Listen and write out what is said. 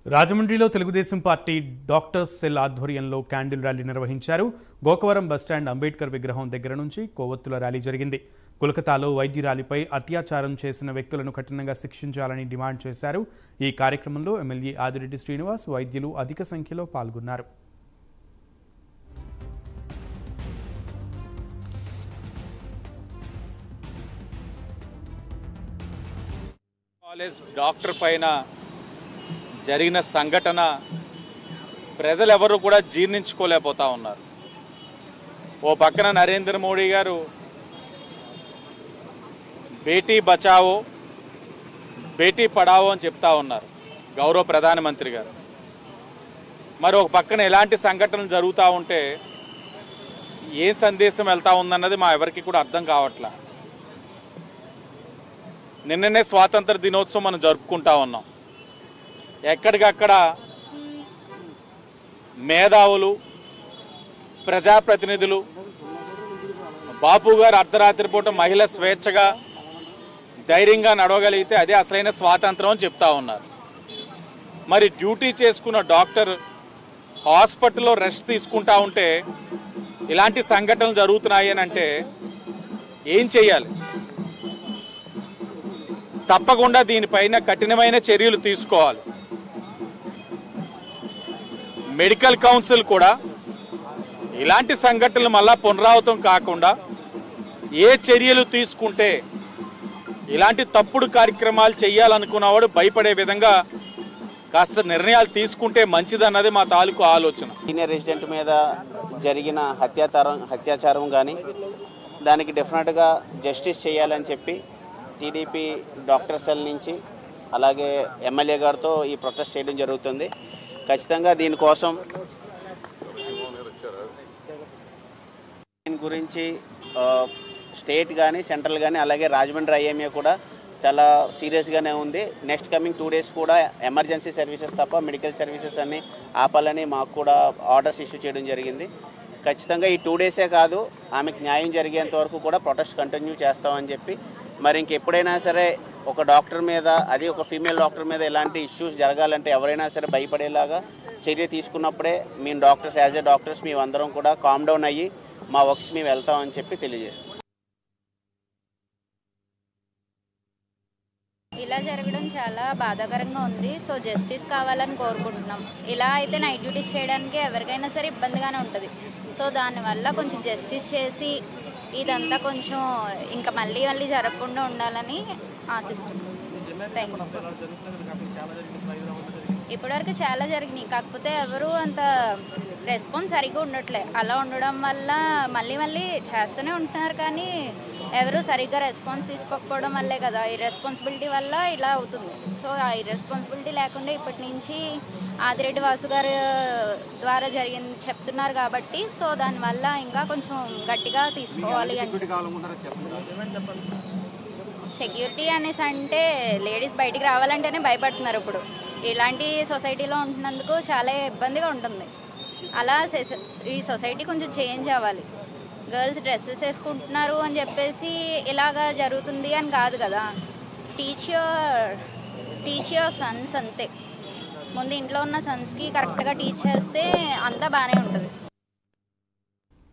రాజమండ్రిలో Telugu Desam party doctors cell ఆధ్వర్యంలో candle rally నిర్వహించారు. గోకవరం బస్టాండ్ అంబేద్కర్ విగ్రహం దగ్గర నుంచి కొవ్వొత్తుల ర్యాలీ జరిగింది. కోల్కతాలో వైద్యురాలిపై అత్యాచారం చేసిన వ్యక్తులను కఠినంగా శిక్షించాలని డిమాండ్ చేశారు. ఈ కార్యక్రమంలో ఎమ్మెల్యే ఆదిరెడ్డి శ్రీనివాస్, వైద్యులు అధిక సంఖ్యలో పాల్గొన్నారు. డాక్టర్ పైన జరిగిన సంఘటన ప్రజలెవరూ కూడా జీర్ణించుకోలేకపోతా ఉన్నారు. ఓ పక్కన నరేంద్ర మోడీ గారు బేటీ బచావో బేటీ పడావో అని చెప్తా ఉన్నారు, గౌరవ ప్రధానమంత్రి గారు. మరి ఒక పక్కన ఎలాంటి సంఘటనలు జరుగుతూ ఉంటే ఏం సందేశం వెళ్తా ఉందన్నది మా ఎవరికి కూడా అర్థం కావట్లా. నిన్ననే స్వాతంత్ర దినోత్సవం మనం జరుపుకుంటా ఉన్నాం. ఎక్కడికక్కడ మేధావులు, ప్రజాప్రతినిధులు, బాపు గారు అర్ధరాత్రి పూట మహిళ స్వేచ్ఛగా ధైర్యంగా నడవగలిగితే అదే అసలైన స్వాతంత్రం అని చెప్తా ఉన్నారు. మరి డ్యూటీ చేసుకున్న డాక్టర్ హాస్పిటల్లో రెస్ట్ తీసుకుంటా ఉంటే ఇలాంటి సంఘటనలు జరుగుతున్నాయి అని అంటే ఏం చేయాలి? తప్పకుండా దీనిపైన కఠినమైన చర్యలు తీసుకోవాలి. మెడికల్ కౌన్సిల్ కూడా ఇలాంటి సంఘటనలు మళ్ళా పునరావృతం కాకుండా ఏ చర్యలు తీసుకుంటే ఇలాంటి తప్పుడు కార్యక్రమాలు చేయాలనుకున్నవాడు భయపడే విధంగా కాస్త నిర్ణయాలు తీసుకుంటే మంచిదన్నది మా తాలూకు ఆలోచన. సీనియర్ రెసిడెంట్ మీద జరిగిన అత్యాచారం కానీ దానికి డెఫినెట్గా జస్టిస్ చేయాలని చెప్పి టీడీపీ డాక్టర్ సెల్ నుంచి అలాగే ఎమ్మెల్యే గారితో ఈ ప్రొటెస్ట్ చేయడం జరుగుతుంది. ఖచ్చితంగా దీనికోసం దీని గురించి స్టేట్ కానీ సెంట్రల్ కానీ అలాగే రాజమండ్రి ఐఎంఏ కూడా చాలా సీరియస్గానే ఉంది. నెక్స్ట్ కమింగ్ 2 days కూడా ఎమర్జెన్సీ సర్వీసెస్ తప్ప మెడికల్ సర్వీసెస్ అన్నీ ఆపాలని మాకు కూడా ఆర్డర్స్ ఇష్యూ చేయడం జరిగింది. ఖచ్చితంగా ఈ 2 days కాదు, ఆమెకు న్యాయం జరిగేంత వరకు కూడా ప్రొటెస్ట్ కంటిన్యూ చేస్తామని చెప్పి, మరి ఇంకెప్పుడైనా సరే ఒక డాక్టర్ మీద, అది ఒక ఫీమేల్ డాక్టర్ మీద ఇలాంటి ఇష్యూస్ జరగాలంటే ఎవరైనా సరే భయపడేలాగా చర్య తీసుకున్నప్పుడే మేము డాక్టర్స్, యాజ్ ఏ డాక్టర్స్ మేమందరం కూడా కామ్ డౌన్ అయ్యి మా వర్క్స్ మేము వెళ్తామని చెప్పి తెలియజేసుకుంటాం. ఇలా జరగడం చాలా బాధాకరంగా ఉంది. సో జస్టిస్ కావాలని కోరుకుంటున్నాం. ఇలా అయితే నైట్ డ్యూటీస్ చేయడానికి ఎవరికైనా సరే ఇబ్బందిగానే ఉంటుంది. సో దానివల్ల కొంచెం జస్టిస్ చేసి ఇదంతా కొంచెం ఇంకా మళ్ళీ జరగకుండా ఉండాలని ఆశిస్తున్నాం. Thank you. ఇప్పటివరకు చాలా జరిగినాయి, కాకపోతే ఎవరు అంత రెస్పాన్స్ సరిగ్గా ఉండట్లే. అలా ఉండడం వల్ల మళ్ళీ చేస్తూనే ఉంటున్నారు, కానీ ఎవరు సరిగ్గా రెస్పాన్స్ తీసుకోకపోవడం వల్లే కదా, ఈ రెస్పాన్సిబిలిటీ వల్ల ఇలా అవుతుంది. సో ఆ రెస్పాన్సిబిలిటీ లేకుండా ఇప్పటి నుంచి ఆదిరెడ్డి వాసు గారు ద్వారా జరిగింది చెప్తున్నారు కాబట్టి, సో దానివల్ల ఇంకా కొంచెం గట్టిగా తీసుకోవాలి అని. సెక్యూరిటీ అనేసి అంటే లేడీస్ బయటికి రావాలంటేనే భయపడుతున్నారు. ఇప్పుడు ఇలాంటి సొసైటీలో ఉంటున్నందుకు చాలా ఇబ్బందిగా ఉంటుంది. అలా ఈ సొసైటీ కొంచెం చేంజ్ అవ్వాలి. గర్ల్స్ డ్రెస్సెస్ వేసుకుంటున్నారు అని చెప్పేసి ఇలాగా జరుగుతుంది అని కాదు కదా. టీచ్ యువర్ సన్స్ అంతే. ముందు ఇంట్లో ఉన్న సన్స్కి కరెక్ట్గా టీచ్ చేస్తే అంతా బాగానే ఉంటుంది.